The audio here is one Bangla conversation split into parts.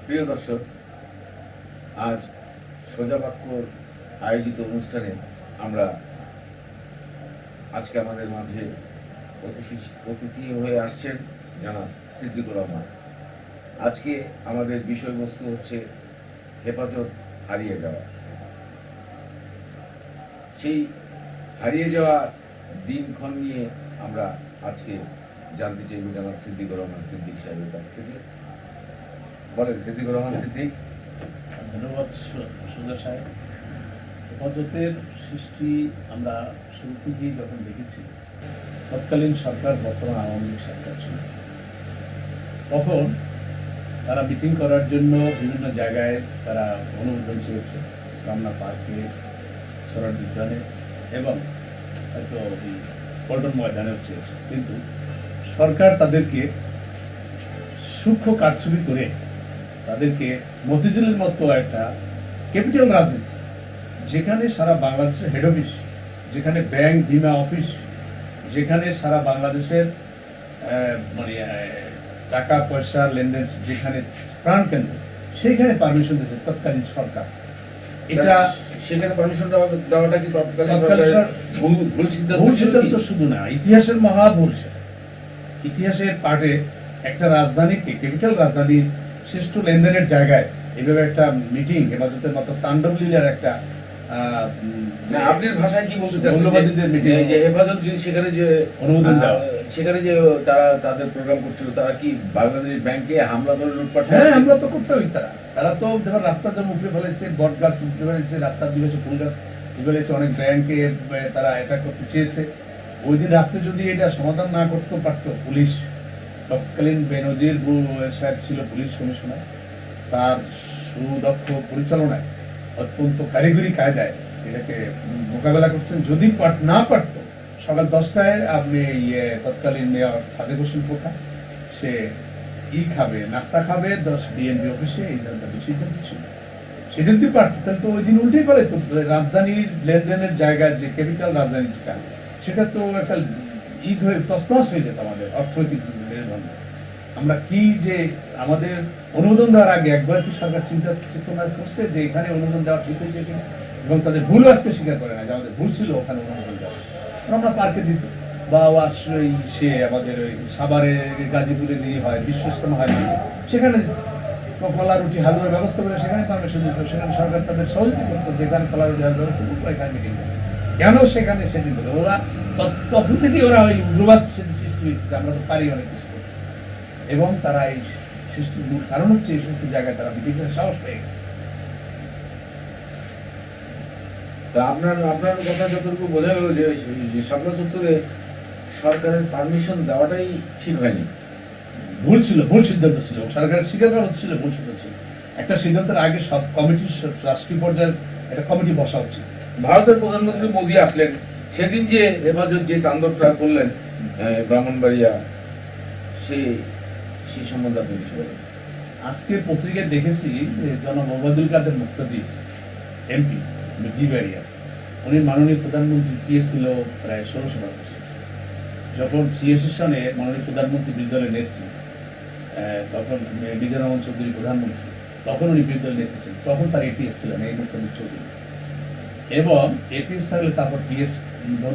প্রিয় দর্শক, আজ সোজা বাক্য আয়োজিত অনুষ্ঠানে আমরা আজকে আমাদের মাঝে অতিথি হয়ে আসছেন জনাব সিদ্দিকুর রহমান। আজকে আমাদের বিষয়বস্তু হচ্ছে হেফাজত হারিয়ে যাওয়া। সেই হারিয়ে যাওয়া দিনক্ষণ নিয়ে আমরা আজকে জানতে চাইব জনাব সিদ্দিকুর রহমান সিদ্দিক সাহেবের কাছ থেকে। বলেন সিদ্দিকুর রহমান সিদ্দিক। ধন্যবাদ সুজা সাহেব। হেফাজতের সৃষ্টি আমরা শুরু থেকেই যখন দেখেছি, তৎকালীন সরকার বর্তমান আওয়ামী লীগ সরকার ছিল, তখন তারা মিটিং করার জন্য বিভিন্ন জায়গায় তারা অনুমোদন চেয়েছে, রমনা পার্কে, সরার উদ্যানে এবং হয়তো ওই পল্টন ময়দানেও চেয়েছে। কিন্তু সরকার তাদেরকে সূক্ষ্ম কারচুপি করে তাদেরকে মতিঝিলের মতো একটা ক্যাপিটাল রাজনীতি, যেখানে সারা বাংলাদেশের হেড অফিস, যেখানে ব্যাংক বিমা অফিস, যেখানে সারা বাংলাদেশের মানে টাকা পয়সা লেনদেন যেখানে প্রাণকেন্দ্র, সেইখানে পারমিশন দিয়েছে তৎকালীন সরকার। এটা সেখানে পারমিশন দেওয়াটা কি ভুল সিদ্ধান্ত শুধু না, ইতিহাসের মহা ভুল। ইতিহাসের পার্টে একটা রাজধানীকে, ক্যাপিটাল রাজধানীর শ্রেষ্ঠ লেনদেনের জায়গায় এইভাবে একটা মিটিং, হেফাজতের মতো তাণ্ডব লীলার একটা আপনার ভাষায় কি বলতে চাচ্ছেন যে হেফাজত যদি সেখানে যে অনুমোদন দেওয়া, সেখানে যে তারা তাদের প্রোগ্রাম করছিল, তারা কি বাংলাদেশ ব্যাংকে হামলা করে লুটপাট? হ্যাঁ, হামলা তো করতে হই। তারা তো যখন রাস্তা যেমন উপরে ফেলেছে, বট গাছ উপরে ফেলেছে, রাস্তার দিকে ফুল গাছ ফেলেছে, অনেক ব্যাংকে তারা অ্যাটাক করতে চেয়েছে। ওই দিন রাত্রে যদি এটা সমাধান না করতে পারতো পুলিশ, তৎকালীন বেনজির সাহেব ছিল পুলিশ কমিশনার, তার সুদক্ষ পরিচালনায় অত্যন্ত কারিগরি কায়দায় এটাকে মোকাবেলা করছেন। যদি না পারত, সকাল 10টায় আপনি তৎকালীন মেয়র সাদেক হোসেন পোখা সে খাবে, নাস্তা খাবে 10 ডিএনবি অফিসে, এই ধরনের সিদ্ধান্ত ছিল। সেটা যদি পারত তাহলে তো ওই দিন উল্টেই পারে তো, রাজধানীর লেনদেনের জায়গায় যে ক্যাপিটাল রাজধানী যেটা, সেটা তো একটা হয়ে তছনছ হয়ে যেত আমাদের অর্থনৈতিক মেরুদণ্ড। আমরা কি যে আমাদের অনুমোদন দেওয়ার আগে একবার কি সরকার চেতনা করছে যে এখানে অনুমোদন দেওয়া ঠিক হয়েছে কিনা, এবং তাদের ভুল আজকে স্বীকার করে না যে আমাদের ভুল ছিল ওখানে অনুমোদন দেওয়া। আমরা পার্কে দিত বা সে আমাদের ওই সাভারে গাজীপুরে দিয়ে হয়, বিশ্বস্তম হয় না, সেখানে কলা রুটি হালুয়ার ব্যবস্থা করে সেখানে পারমিশন দিত। সেখানে সরকার তাদের সহযোগী করতো, যেখানে কলা রুটি হালুয়ার ব্যবস্থা করতো এখানে মিটিং করে। কেন সেখানে সেদিন করে ওরা তখন থেকে ওরা ওই উগ্রবাদ সৃষ্টি হয়েছে, আমরা তো পারি অনেক কিছু করতে, এবং তারা এই সৃষ্টির মূল কারণ হচ্ছে এই সমস্ত জায়গায় তারা মিটিং করে সাহস পেয়ে গেছে। তা আপনার কথা যতটুকু বোঝা গেল যে শাপলা চত্বরে সরকারের পারমিশন দেওয়াটাই ঠিক হয়নি, ভুল ছিল, ভুল সিদ্ধান্ত ছিল। সরকারের স্বীকার করা ছিল ভুল সিদ্ধান্ত ছিল। একটা সিদ্ধান্তের আগে সব কমিটির, রাষ্ট্রীয় পর্যায়ে একটা কমিটি বসা উচিত। ভারতের প্রধানমন্ত্রী মোদী আসলেন, সেদিন যে হেফাজত যে তাণ্ডবটা করলেন ব্রাহ্মণবাড়িয়া, সেই সম্বন্ধে আপনি কিছু বলেন। আজকে পত্রিকায় দেখেছি যে জনাব ওবায়দুল কাদের মুক্তাদির এমপি বিবাড়িয়া, উনি মাননীয় প্রধানমন্ত্রী পিএস ছিল প্রায় 16 বছর। যখন 86 সনে মাননীয় প্রধানমন্ত্রী বিরোধী দলের নেত্রী, তখন বিজয় রহমান চৌধুরী প্রধানমন্ত্রী, তখন উনি বিরোধী দলের নেত্রী ছিলেন, তখন তার এপিএস ছিলেন এই মুক্তাদির চৌধুরী। এবং এপিএস থাকলে তারপর পিএস,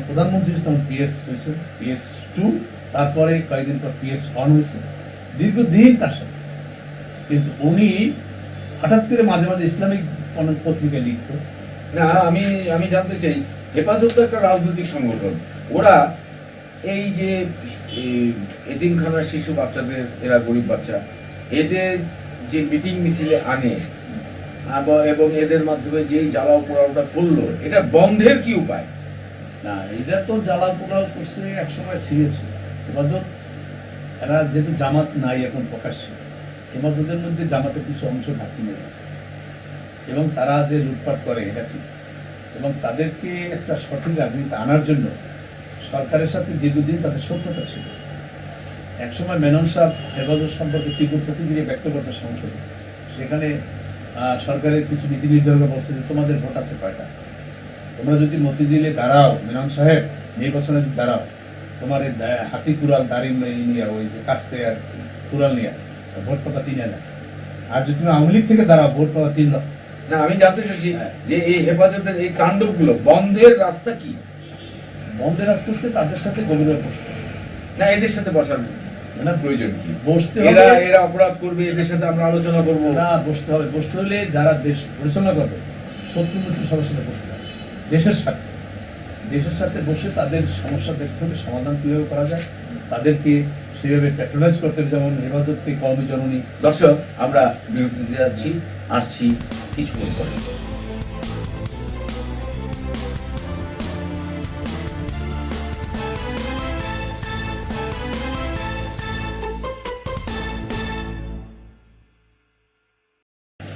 প্রধানমন্ত্রী তখন পিএস হয়েছে, PS2, তারপরে কয়েকদিন পর PS1 হয়েছে, দীর্ঘদিন তার সাথে। কিন্তু উনি হঠাৎ করে মাঝে মাঝে ইসলামিক পত্রিকায় লিখত। না, আমি জানতে চাই, হেফাজত তো একটা রাজনৈতিক সংগঠন, ওরা এই যে এতিমখানার শিশু বাচ্চাদের, এরা গরিব বাচ্চা, এদের যে মিটিং মিছিলে আনে এবং এদের মাধ্যমে যেই জ্বালাও পোড়াওটা করলো, এটা বন্ধের কি উপায়? না, এটা তো জ্বালা পোড়াও করছে একসময় সিরিয়াস ছিল। হেফাজত এরা যেহেতু জামাত নাই এখন প্রকাশ্যে, হেফাজতের মধ্যে জামাতের কিছু অংশ ঘাটতি নিয়ে গেছে, এবং তারা যে লুটপাট করে এটা ঠিক, এবং তাদেরকে একটা সঠিক রাজনীতি আনার জন্য সরকারের সাথে দীর্ঘদিন তাদের শত্রুতা ছিল। একসময় মেনন সাহেব হেফাজত সম্পর্কে তীব্র প্রতিক্রিয়া ব্যক্ত করতে সংসদে, সেখানে সরকারের কিছু নীতি নির্ধারক বলছে যে তোমাদের ভোট আছে কয়টা, তোমরা যদি মতিঝিলে দাঁড়াও, মিনাম সাহেব নির্বাচনে যদি দাঁড়াও, তোমার এই হাতি কুড়াল দাড়ি নিয়ে ওই যে কাস্তে আর কুড়াল নিয়ে ভোট পাবা 3,000, আর যদি তুমি আওয়ামী লীগ থেকে দাঁড়াও ভোট পাবা 3 লাখ। না, আমি জানতে চাইছি যে এই হেফাজতের এই কাণ্ডগুলো বন্ধের রাস্তা কি? বন্ধের রাস্তা হচ্ছে তাদের সাথে গভীরভাবে বসতে হবে। না, এদের সাথে বসার না প্রয়োজন কি? বসতে এরা হবে, এরা অপরাধ করবে, এদের সাথে আমরা আলোচনা করবো না বসতে হবে। বসতে হলে যারা দেশ পরিচালনা করবে শত্রু মিত্র সবার সাথে বসতে হবে, দেশের সাথে বসে তাদের সমস্যা দেখতে হবে, সমাধান কিভাবে করা যায়, তাদেরকে সেভাবে প্যাট্রোনাইজ করতে হবে, যেমন হেফাজতকে কর্মী জননী। দর্শক, আমরা বিরতিতে যাচ্ছি, আসছি কিছুক্ষণ পরে।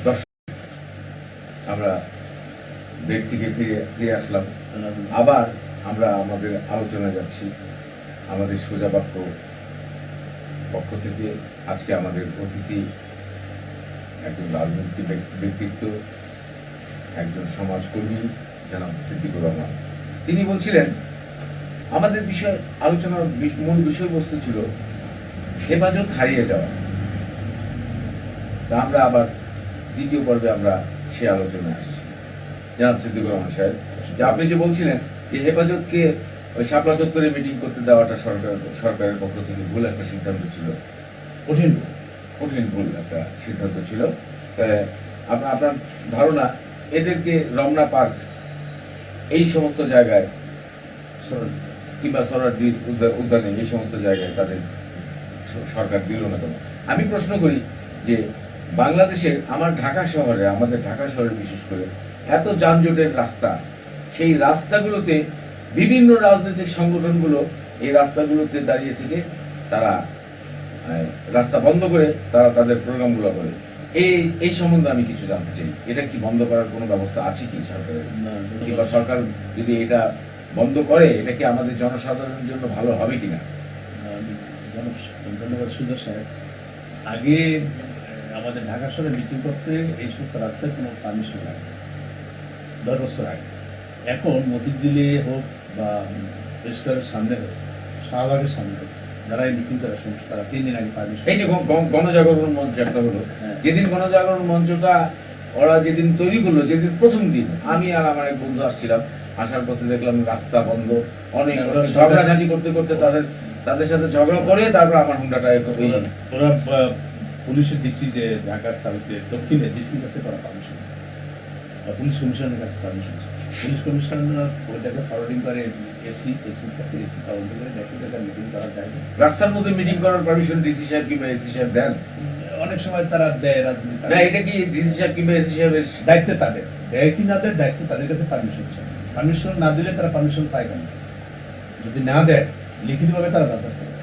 দর্শক, আমরা ব্রেক থেকে ফিরে আসলাম। আবার আমরা আমাদের আলোচনায় যাচ্ছি। আমাদের সোজা বাক্য পক্ষ থেকে আজকে আমাদের অতিথি একজন রাজনৈতিক ব্যক্তিত্ব, একজন সমাজকর্মী জনাব সিদ্দিকুর রহমান। তিনি বলছিলেন আমাদের বিষয় আলোচনার মূল বিষয়বস্তু ছিল হেফাজত হারিয়ে যাওয়া। তা আমরা আবার দ্বিতীয় পর্বে আমরা সে আলোচনায় আসছি। জনাব সিদ্দিকুর রহমান সাহেব, যে আপনি যে বলছিলেন যে হেফাজতকে ওই শাপলা চত্বরে মিটিং করতে দেওয়াটা সরকারের পক্ষ থেকে ভুল একটা সিদ্ধান্ত ছিল, কঠিন ভুল একটা সিদ্ধান্ত ছিল। আপনার ধারণা এদেরকে রমনা পার্ক এই সমস্ত জায়গায় কিংবা সরারদির উদ্যানে এই সমস্ত জায়গায় তাদের সরকার দিল না কেন? আমি প্রশ্ন করি যে বাংলাদেশের আমাদের ঢাকা শহরে বিশেষ করে এত যানজটের রাস্তা, সেই রাস্তাগুলোতে বিভিন্ন রাজনৈতিক সংগঠনগুলো এই রাস্তাগুলোতে দাঁড়িয়ে থেকে তারা রাস্তা বন্ধ করে তারা তাদের প্রোগ্রামগুলো করে। এই সম্বন্ধে আমি কিছু জানতে চাই। এটা কি বন্ধ করার কোনো ব্যবস্থা আছে কি সরকারের? কিংবা সরকার যদি এটা বন্ধ করে, এটা কি আমাদের জনসাধারণের জন্য ভালো হবে কিনা? ধন্যবাদ সুজা সাহেব। আগে আমাদের ঢাকা শহরে মিটিং করতে এই সমস্ত রাস্তায় কোনো পারমিশন লাগে 10 বছর আগে। এখন মতিঝিলে হোক বা পরিষ্কারের সামনে হোক, শাহবাগের সামনে হোক, যারা এই মিটিং করার সমস্যা তারা 3 দিন আগে পারমিশন। এই যে গণজাগরণ মঞ্চ একটা হলো, যেদিন গণজাগরণ মঞ্চটা ওরা যেদিন তৈরি করলো, যেদিন প্রথম দিন আমি আর আমার এক বন্ধু আসছিলাম, আসার পথে দেখলাম রাস্তা বন্ধ, অনেক ঝগড়াঝাটি করতে করতে তাদের সাথে ঝগড়া করে তারপর আমার হুন্ডাটা ওরা পুলিশের ডিসি যে ঢাকার সাউথে দক্ষিণে ডিসির কাছে করা পারমিশন, পুলিশ কমিশনারের কাছে পারমিশন। পুলিশ কমিশনার ওইটাকে ফরওয়ার্ডিং করে এসির কাছে, এসি ফরওয়ার্ডিং করে দেখে জায়গায় মিটিং করা যায় না। রাস্তার মধ্যে মিটিং করার পারমিশন ডিসি সাহেব কিংবা এসি সাহেব দেন? অনেক সময় তারা দেয়, রাজনীতি না, এটা কি ডিসি সাহেব কিংবা এসি সাহেবের দায়িত্ব? তাদের দেয় কি না দেয় দায়িত্ব তাদের কাছে পারমিশন চায়। পারমিশন না দিলে তারা পারমিশন পায় কেন? যদি না দেয় লিখিতভাবে তারা দরখাস্ত করে।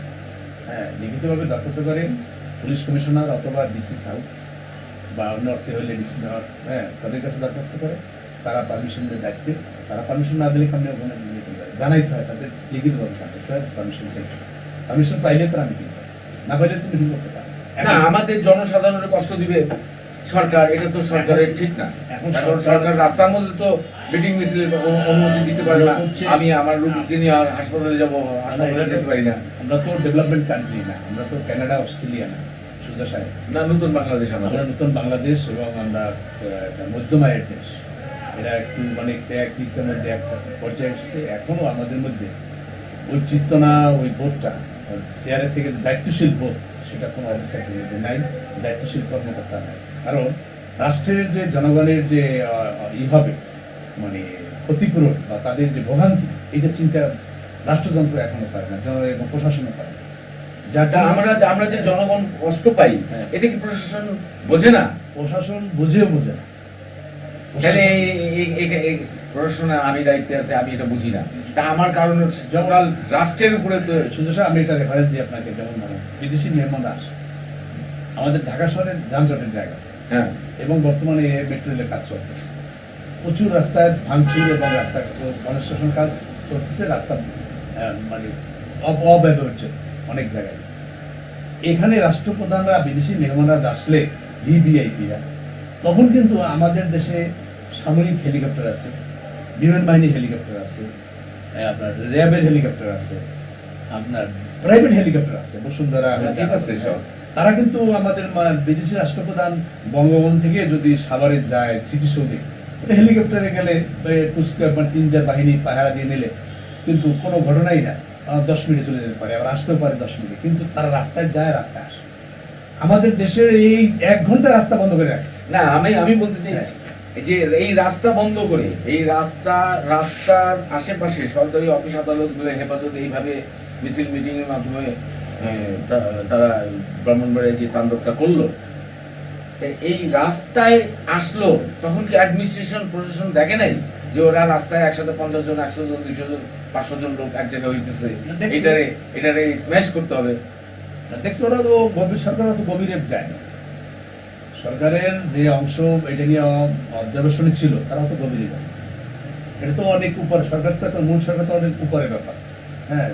লিখিতভাবে দরখাস্ত করেন পুলিশ কমিশনার অথবা ডিসি সাউথ বা অন্য অর্থে হলে ডিসি নর্থ, তাদের কাছে দরখাস্ত করে। তারা পারমিশনের দায়িত্বে, তারা পারমিশন না দিলে সামনে ওখানে জানাইতে হয়, তাদের লিখিতভাবে জানাইতে হয় পারমিশন চাই। পারমিশন পাইলে তারা মিটিং করে, না পাইলে তুমি মিটিং করতে পারো না। আমাদের জনসাধারণের কষ্ট দিবে সরকার, এটা তো সরকারের ঠিক না। এখন সরকার রাস্তার মধ্যে তো মিটিং মিছিলের অনুমতি দিতে পারে না। আমি আমার রোগীকে নিয়ে আর হাসপাতালে যাবো, হাসপাতালে যেতে পারি না। আমরা তো ডেভেলপমেন্ট কান্ট্রি না, আমরা তো কানাডা অস্ট্রেলিয়া না সুজা সাহেব, না নতুন বাংলাদেশ। আমরা নতুন বাংলাদেশ এবং আমরা মধ্যম আয়ের দেশ। এরা একটু মানে একদিকের মধ্যে একটা পর্যায়ে এসেছে। এখনো আমাদের মধ্যে ওই চিত্তনা, ওই বোধটা চেয়ারের থেকে দায়িত্বশীল বোধ, সেটা কোনো অবস্থায় নাই, দায়িত্বশীল কর্মকর্তা নাই। কারণ রাষ্ট্রের যে জনগণের যে হবে মানে ক্ষতিপূরণ বা তাদের যে ভোগান্তি, এটা চিন্তা রাষ্ট্রযন্ত্র এখনো পারে না, এবং প্রশাসনও পারে না। যাটা আমরা যে জনগণ কষ্ট পাই, এটা কি প্রশাসন বোঝে না? প্রশাসন বোঝেও বোঝে না। তাহলে প্রশাসনে আমি দায়িত্বে আছে, আমি এটা বুঝি না। তা আমার কারণ জনরাল রাষ্ট্রের উপরে তো সুযোগ। আমি এটা রেফারেন্স দিই আপনাকে, যেমন মানে বিদেশি মেহমান আসে আমাদের ঢাকা শহরের যানজটের জায়গা, এবং বর্তমানে মেট্রো রেলের কাজ চলতেছে, প্রচুর রাস্তায় ভাঙচুর এবং রাস্তা কনস্ট্রাকশন কাজ চলতেছে, রাস্তা মানে অব্যবহৃত অনেক জায়গায়। এখানে রাষ্ট্রপ্রধানরা, বিদেশি মেহমানরা আসলে ভিভিআইপিরা তখন কিন্তু আমাদের দেশে সামরিক হেলিকপ্টার আছে, বিমান বাহিনীর হেলিকপ্টার আছে, আপনার র্যাবের হেলিকপ্টার আছে, আপনার প্রাইভেট হেলিকপ্টার আছে, বসুন্ধরা। ঠিক আছে সব। তারা কিন্তু আমাদের বিদেশি রাষ্ট্রপ্রধান বঙ্গবন্ধু থেকে যদি সাভারে যায় স্মৃতিসৌধে, হেলিকপ্টারে গেলে 3-4 বাহিনী পাহারা দিয়ে নিলে কিন্তু কোনো ঘটনাই না, 10 মিনিটে চলে যেতে পারে, আবার আসতেও পারে 10 মিনিটে, কিন্তু তারা রাস্তায় যায়, রাস্তায় আসে। আমাদের দেশের এই 1 ঘন্টা রাস্তা বন্ধ করে রাখে। না, আমি বলতে চাই যে এই রাস্তা বন্ধ করে, এই রাস্তার আশেপাশে সরকারি অফিস আদালতগুলো হেফাজত এইভাবে মিছিল মিটিং এর মাধ্যমে তারা ব্রাহ্মণবাড়িয়ায় যে তাণ্ডবটা করলো, এই রাস্তায় আসলো, তখন কি অ্যাডমিনিস্ট্রেশন প্রশাসন দেখে নাই যে ওরা রাস্তায় একসাথে 50 জন, 100 জন, 200 জন, 500 জন লোক এক জায়গায় হইতেছে, এটারে স্ম্যাশ করতে হবে? দেখছি ওরা তো সরকার তো গভীরে যায় না। সরকারের যে অংশ এটা নিয়ে অবজারভেশনে ছিল, তারা তো গভীরে যায়। এটা তো অনেক উপরে, সরকার তো একটা মূল সরকার তো অনেক উপরে ব্যাপার। হ্যাঁ,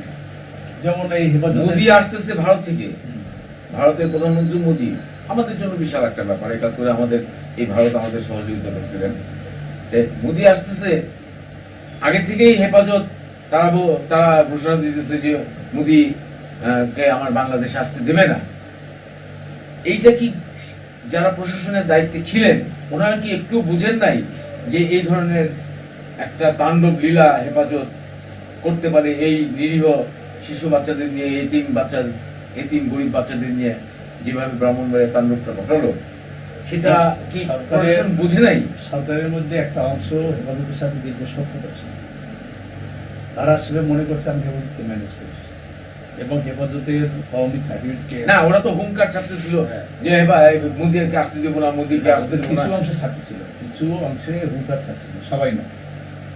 যেমন এই হেফাজত মোদি আসতেছে ভারত থেকে, ভারতের প্রধানমন্ত্রী মোদি, আমাদের জন্য বিশাল একটা ব্যাপার। 71-এ আমাদের এই ভারত আমাদের সহযোগিতা করছিলেন। মোদি আসতেছে, আগে থেকেই হেফাজত তারা ঘোষণা দিতেছে যে মোদি কে আমার বাংলাদেশে আসতে দেবে না। এইটা কি যারা প্রশাসনের দায়িত্বে ছিলেন ওনারা কি একটু বুঝেন নাই যে এই ধরনের একটা তাণ্ডব লীলা হেফাজত করতে পারে এই নিরীহ শিশু বাচ্চাদের নিয়ে, এতিম গরিব বাচ্চাদের নিয়ে যেভাবে ব্রাহ্মণবাড়িয়ার তাণ্ডবটা ঘটালো, সেটা কি প্রশাসন বুঝে নাই? সরকারের মধ্যে একটা অংশ হেফাজতের সাথে দীর্ঘ শত্রুতা ছিল। তারা আসলে মনে করছে আমি হেফাজতকে ম্যানেজ করছি, এবং হেফাজতের কওমি সার্টিফিকেট না, ওরা তো হুঙ্কার ছাড়তেছিল যে মোদিকে আসতে দেবো না, মোদিকে আসতে দেবো না। কিছু অংশ ছাড়তেছিল, কিছু অংশে হুঙ্কার ছাড়ছিল, সবাই না।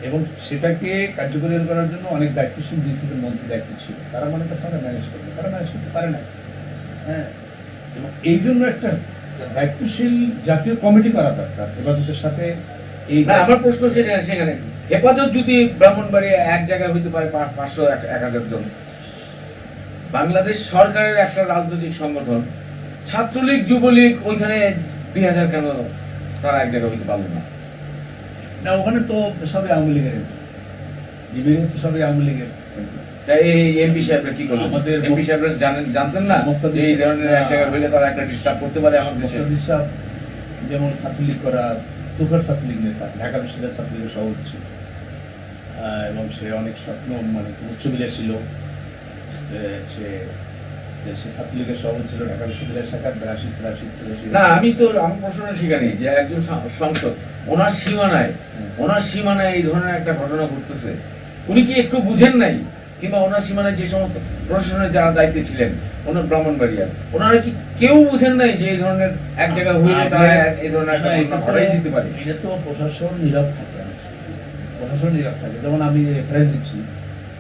এবং সেটাকে কার্যকরী করার জন্য অনেক দায়িত্বশীল ডিসিদের মন্ত্রী দায়িত্ব ছিল, তারা মনে করছে আমরা ম্যানেজ করবো, তারা ম্যানেজ করতে পারে না। হ্যাঁ, এবং এই জন্য একটা দায়িত্বশীল জাতীয় কমিটি করা দরকার হেফাজতের সাথে। এই আমার প্রশ্ন সেখানে হেফাজত যদি ব্রাহ্মণবাড়িয়া এক জায়গায় হইতে পারে 500-1000 জন, বাংলাদেশ সরকারের একটা রাজনৈতিক সংগঠন ছাত্রলীগ যুবলীগ ওইখানে 2000 কেন তারা এক জায়গায় হইতে পারলো না? না, ওখানে তো সবই আওয়ামী লীগের, ডিবির তো সবই আওয়ামী লীগের। তাই এই এমপি সাহেবরা কি করলো? আমাদের এমপি সাহেবরা জানতেন না যে এই ধরনের এক জায়গায় হইলে তারা একটা ডিস্টার্ব করতে পারে আমাদের দেশে? যেমন ছাত্রলীগ করা, তুখার ছাত্রলীগ নেতা, ঢাকা বিশ্ববিদ্যালয়ের ছাত্রলীগের সভাপতি ছিল, এবং সে অনেক স্বপ্ন উচ্চবিলে ছিল। সে ছাত্রলীগের সভাপতি ছিল ঢাকা বিশ্ববিদ্যালয়ের শাখার 82-83 না, আমি প্রশ্নটা সেখানে যে একজন সংসদ ওনার সীমানায় এই ধরনের একটা ঘটনা ঘটতেছে, উনি কি একটু বুঝেন নাই? কিংবা ওনার সীমানায় যে সমস্ত প্রশাসনের যারা দায়িত্বে ছিলেন ওনার ব্রাহ্মণবাড়িয়ার, ওনারা কি কেউ বুঝেন নাই যে এই ধরনের এক জায়গায় হইলে তারা এই ধরনের একটা ঘটনা ঘটাই দিতে পারে? এটা তো প্রশাসন নীরব থাকে, প্রশাসন নীরব থাকে। যেমন আমি রেফারেন্স দিচ্ছি,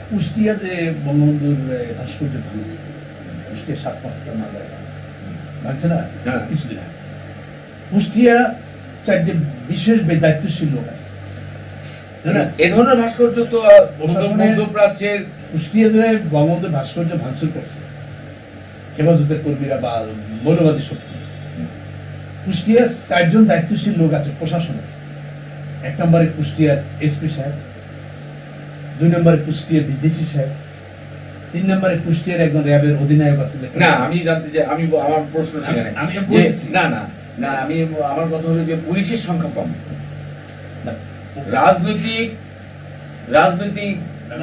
কুষ্টিয়া যে বঙ্গবন্ধুর ভাস্কর্য ভাঙে, কুষ্টিয়া 7-5টা মামলায় ভাঙছে না কিছুদিন আগে। কুষ্টিয়া 4টে বিশেষ দায়িত্বশীল লোক আছে। এ ধরনের ভাস্কর্য তো মধ্যপ্রাচ্যের কুষ্টিয়া যে বঙ্গবন্ধুর ভাস্কর্য ভাঙচুর করছে হেফাজতের কর্মীরা বা মৌলবাদী শক্তি, কুষ্টিয়া 4 জন দায়িত্বশীল লোক আছে প্রশাসনের। 1 নম্বরে কুষ্টিয়ার এসপি সাহেব, 2 নম্বরে কুষ্টিয়ার ডিসি সাহেব, 3 নম্বরে কুষ্টিয়ার একজন র্যাবের অধিনায়ক আছে। না, আমি জানতে চাই, আমার প্রশ্ন সেখানে আমি আমার কথা হলো যে পুলিশের সংখ্যা কম, রাজনৈতিক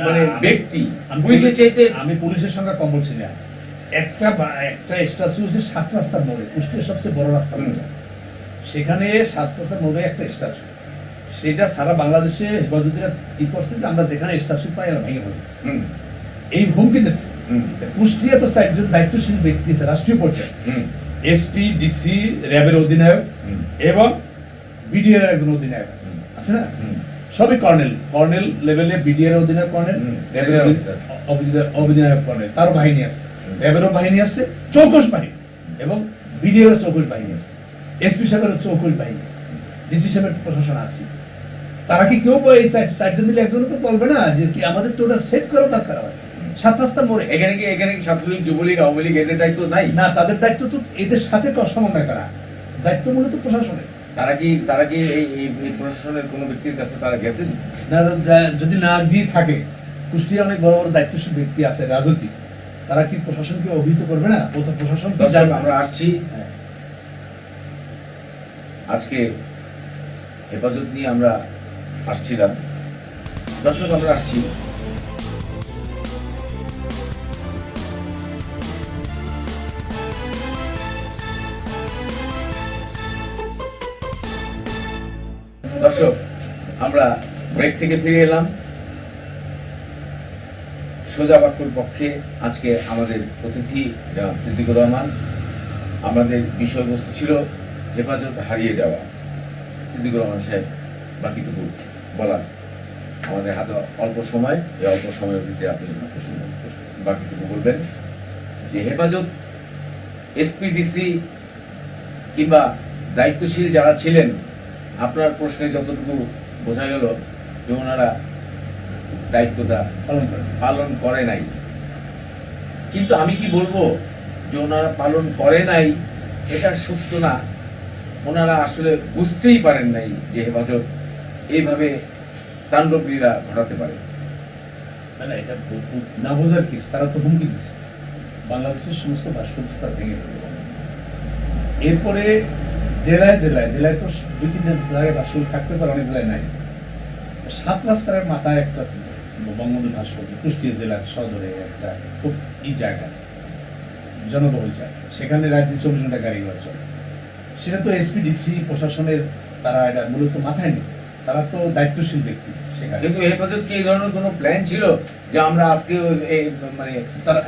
মানে ব্যক্তি পুলিশের চাইতে। আমি পুলিশের সংখ্যা কম বলছি না, একটা স্ট্যাচু হচ্ছে 7 রাস্তার মোড়ে, কুষ্টিয়ার সবচেয়ে বড় রাস্তা, সেখানে 7 রাস্তার মোড়ে একটা স্ট্যাচু। সেটা সারা বাংলাদেশে হেফাজতিরা কি করছে যে আমরা যেখানে স্ট্যাচু পাই আমরা ভেঙে ফেলি, এই হুমকি দিচ্ছে। কুষ্টিয়া তো 4 জন দায়িত্বশীল ব্যক্তি আছে রাষ্ট্রীয় পর্যায়ে, এসপি, ডিসি, র্যাবের অধিনায়ক এবং বিডিআর একজন অধিনায়ক আছে না, সবই কর্নেল লেভেলে, বিডিআর অধিনায়ক কর্নেল, র্যাবের অধিনায়ক কর্নেল, তার বাহিনী আছে, র্যাবেরও বাহিনী আছে, চৌকস বাহিনী, এবং বিডিআর চৌকস বাহিনী আছে, এসপি সাহেবের চৌকস বাহিনী আছে, ডিসি সাহেবের প্রশাসন আছে। তারা কি কেউ এই 4 জন মিলে একজনও তো বলবে না যে আমাদের তো ওটা সেট করা দরকার হয় 7 রাস্তা মোড়ে? এখানে কি ছাত্রলীগ যুবলীগ আওয়ামী লীগ এদের দায়িত্ব নাই? না, তাদের দায়িত্ব তো এদের সাথে সমন্বয় করা, দায়িত্ব মূলত প্রশাসনের। তারা কি এই প্রশাসনের কোনো ব্যক্তির কাছে তারা গেছেন? না, যদি না দিয়ে থাকে, কুষ্টিয়া অনেক বড় বড় দায়িত্বশীল ব্যক্তি আছে রাজনৈতিক, তারা কি প্রশাসনকে অভিহিত করবে না? প্রশাসন কি দর্শক, জানবে? আমরা আসছি হ্যাঁ। আজকে হেফাজত নিয়ে আমরা আসছিলাম। দর্শক, আমরা আসছি দর্শক, আমরা ব্রেক থেকে ফিরে এলাম। সোজা বাক্যর পক্ষে আজকে আমাদের অতিথি জনাব সিদ্দিকুর রহমান। আমাদের বিষয়বস্তু ছিল হেফাজত হারিয়ে যাওয়া। সিদ্দিকুর রহমান সাহেব, বাকিটুকু বলার আমাদের হাতে অল্প সময়, এই অল্প সময়ের ভিতরে আপনি বাকিটুকু বলবেন যে হেফাজত এসপিডিসি কিংবা দায়িত্বশীল যারা ছিলেন, আপনার প্রশ্নে যতটুকু বোঝা গেল যে ওনারা দায়িত্বটা পালন করে নাই। কিন্তু আমি কি বলবো যে ওনারা পালন করে নাই এটা সত্য না। ওনারা আসলে বুঝতেই পারেন নাই যে হেফাজত এইভাবে তাণ্ডবলীলা ঘটাতে পারে। না, এটা না বোঝার কি, তারা তো হুমকি দিচ্ছে বাংলাদেশের সমস্ত ভাস্কর্য তারা ভেঙে ফেলবে। এরপরে জেলায় জেলায় জেলায় তো 2-3 জায়গায় ভাস্কর্য থাকতে পারে, অনেক জেলায় নাই। 7 রাস্তার মাথায় একটা বঙ্গবন্ধু ভাস্কর্য কুষ্টিয়া জেলার সদরে একটা খুব জায়গা, জনবহুল জায়গা, সেখানে রাত 24 ঘন্টা গাড়ি ঘোড়া চলে। সেটা তো এসপিডিসি প্রশাসনের তারা এটা মূলত মাথায় নেই, তারা তো দায়িত্বশীল ব্যক্তি সেখানে। কিন্তু হেফাজত কি এই ধরনের কোনো প্ল্যান ছিল যে আমরা আজকে মানে তারা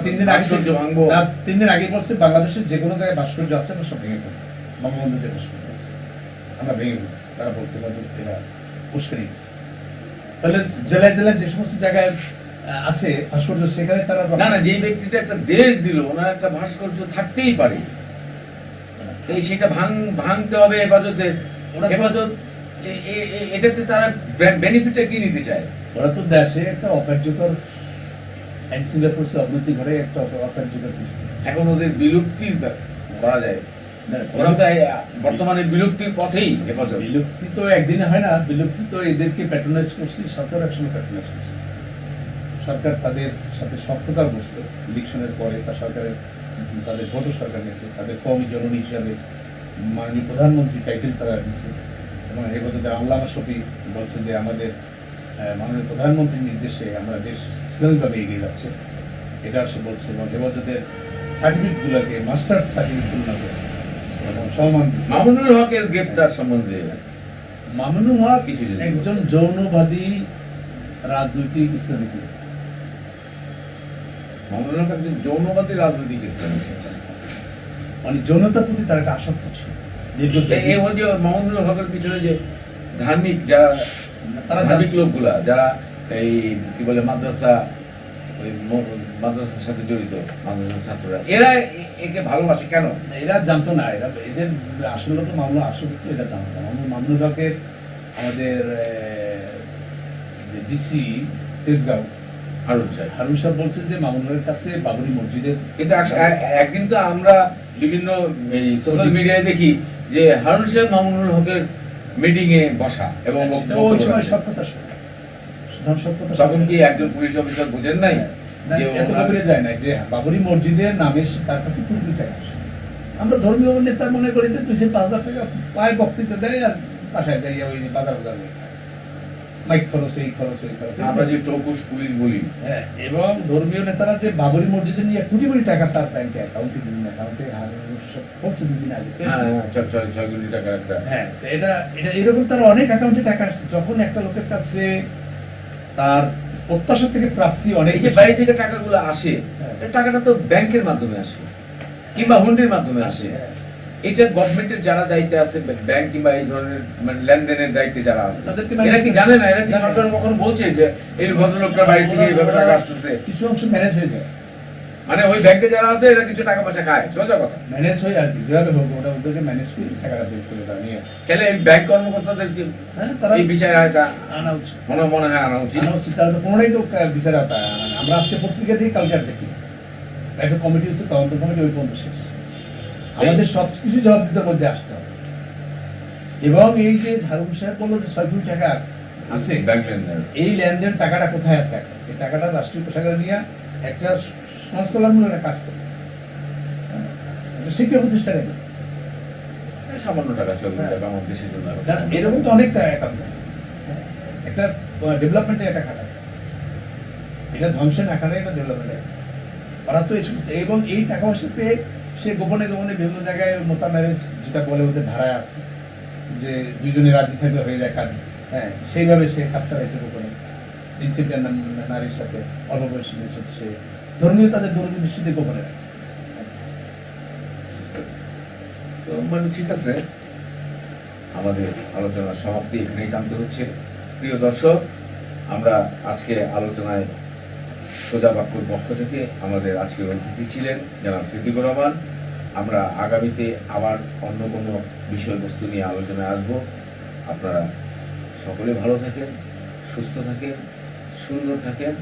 3 দিন আগে ভাস্কর্য ভাঙবো? 3 দিন আগে বলছে বাংলাদেশের যে কোনো জায়গায় ভাস্কর্য আছে আমরা সব ভেঙে ফেলবো, বঙ্গবন্ধু যে ভাস্কর্য আছে আমরা ভেঙে ফেলবো। তারা বলতে পারবে এরা উস্কানি দিচ্ছে। তাহলে জেলায় জেলায় যে সমস্ত জায়গায় আছে ভাস্কর্য, সেখানে তারা না না, যে ব্যক্তিটা একটা দেশ দিল, ওনার একটা ভাস্কর্য থাকতেই পারে, এই সেটা ভাঙতে হবে হেফাজতের। হেফাজত এটাতে তারা বেনিফিটটা কি নিতে চায়? ওরা তো দেশে একটা অকার্যকর আইন শৃঙ্খলা পরিস্থিতি অবনতি ঘটে, একটা অকার্যকর পরিস্থিতি। এখন ওদের বিলুপ্তির করা যায়, ওরা তো বর্তমানে বিলুপ্তির পথেই হেফাজত। বিলুপ্তি তো একদিনে হয় না, বিলুপ্তি তো এদেরকে প্যাট্রোনাইজ করছে সরকার, একসঙ্গে প্যাট্রোনাইজ করছে সরকার, তাদের সাথে শক্ততা করছে। ইলেকশনের পরে তা সরকারের তাদের ভোটও সরকার গেছে, তাদের কওমি জননী হিসাবে মাননীয় প্রধানমন্ত্রী টাইটেল তারা দিচ্ছে। এবং হেফাজতে আল্লামা শফি বলছেন যে আমাদের মাননীয় প্রধানমন্ত্রীর নির্দেশে আমরা দেশ ইসলামিকভাবে এগিয়ে যাচ্ছে, এটা সে বলছে। এবং হেফাজতের সার্টিফিকেটগুলোকে মাস্টার্স সার্টিফিকেট তুলনা করছে এবং সম্মান দিচ্ছে। মামুনুল হকের গ্রেপ্তার সম্বন্ধে মামুনুল হক কিছু যদি একজন যৌনবাদী রাজনৈতিক ইসলামিক লোক। মামুনুল হক একজন যৌনবাদী রাজনৈতিক ইসলামী, মানে যৌনতার প্রতি তার একটা আসক্ত ছিল দীর্ঘদিন। এই যে মামুনুল হকের পিছনে যে ধার্মিক যারা, তারা ধার্মিক লোকগুলা যারা এই কি বলে মাদ্রাসা, ওই মাদ্রাসার সাথে জড়িত মাদ্রাসার ছাত্ররা, এরা একে ভালোবাসে কেন? এরা জানতো না, এরা এদের আসলে তো মামলা আসলে তো এটা জানতো না। মামুনুল হকের আমাদের ডিসি তেজগাঁও হারুন সাহেব বলছে যে মামুনুলের কাছে বাবরি মসজিদের, কিন্তু একদিন তো আমরা বিভিন্ন সোশ্যাল মিডিয়ায় দেখি যে হারুন সাহেব মামুনুল হকের মিটিং এ বসা এবং ওই সময় সব কথা শোনে, সব কথা তখন কি একজন পুলিশ অফিসার বুঝেন নাই যে এত গভীরে যায় না যে বাবরি মসজিদের নামে তার কাছে কোটি টাকা আসে। আমরা ধর্মীয় নেতা মনে করি যে 2-5,000 টাকা পায়, বক্তৃতা দেয় আর বাসায় যাই ওই বাজার বাজার মাইক খরচ, এই খরচ, ওই খরচ, আমরা যে চৌকুশ পুলিশ বলি। হ্যাঁ, এবং ধর্মীয় নেতারা যে বাবরি মসজিদে নিয়ে কোটি কোটি টাকা তার ব্যাংকে অ্যাকাউন্টে বলছে 2 দিন আগে। 6 কোটি টাকার একটা, হ্যাঁ, এটা এটা এরকম তার অনেক অ্যাকাউন্টে টাকা আসছে। যখন একটা লোকের কাছে তার প্রত্যাশা থেকে প্রাপ্তি অনেক, এই যে বাইরে থেকে টাকাগুলো আসে, এই টাকাটা তো ব্যাংকের মাধ্যমে আসে কিংবা হুন্ডির মাধ্যমে আসে। এটা গভর্নমেন্টের যারা দায়িত্বে আছে, ব্যাংক কিংবা এই ধরনের মানে লেনদেনের দায়িত্বে যারা আছে, তাদেরকে এরা কি জানে না? এরা কি সরকার কখনো বলছে যে এই ভদ্রলোকটা বাড়ি থেকে এইভাবে টাকা আসতেছে? কিছু অংশ ম্যানেজ হয়ে যায়, মানে ওই ব্যাংকে যারা আছে এরা কিছু টাকা পয়সা খায়, সোজা কথা। ম্যানেজ হয়ে আর কি যেভাবে হোক ওটা ওদেরকে ম্যানেজ করে টাকাটা বের করে দেওয়া নিয়ে তাহলে এই ব্যাংক কর্মকর্তাদেরকে তারা এই বিচারে আনা উচিত, মনে হয় আনা উচিত। তারা তো কোনোটাই তো বিচারে আমরা আজকে পত্রিকা দিয়ে কালকে আর দেখি একটা কমিটি হচ্ছে, তদন্ত কমিটি, ওই পর্যন্ত শেষ। আমাদের সবকিছু জবাবদিহিতার মধ্যে আসতে হবে। এবং এই যে হারুন সাহেব বললো যে 6 কোটি টাকা আছে ব্যাংক লেনদেন। এই লেনদেন টাকাটা কোথায় আছে এখন? এই টাকাটা রাষ্ট্রীয় কোষাগারে নিয়ে একটা সমাজ কল্যাণমূলক একটা কাজ করে, একটা শিক্ষা প্রতিষ্ঠানে দেয়। সামান্য টাকা চলবে, হ্যাঁ। টাকা আমার দেশের জন্য আরো- কারণ এরকম তো অনেক টাকা অ্যাকাউন্ট আছে, একটা ডেভেলপমেন্টে একটা খাতা, এটা ধ্বংসের না খাটাই এটা ডেভেলপমেন্টে। ওরা তো এই সমস্ত এবং এই টাকা পয়সা পেয়ে সে গোপনে গোপনে বিভিন্ন জায়গায় মোতা ম্যারেজ, যেটা বলে ওদের ধারায় আছে যে দুইজনে রাজি থাকলে হয়ে যায় কাজ, হ্যাঁ সেইভাবে সে কাজ চালাইছে গোপনে তিনচিটার নারীর সাথে, অল্প বয়সীদের সাথে সে ধর্মীয় তাদের ধর্মীয় দৃষ্টিতে গোপনে আছে। তো মানে ঠিক আছে, আমাদের আলোচনার সমাপ্তি এখানেই টানতে হচ্ছে। প্রিয় দর্শক, আমরা আজকে আলোচনায় সোজা বাক্যর পক্ষ থেকে আমাদের আজকের অতিথি ছিলেন জনাব সিদ্দিকুর রহমান। আমরা আগামীতে আবার অন্য কোনো বিষয়বস্তু নিয়ে আলোচনায় আসব। আপনারা সকলে ভালো থাকেন, সুস্থ থাকেন, সুন্দর থাকেন,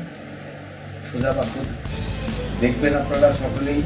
সোজা বাক্য দেখবেন আপনারা সকলেই।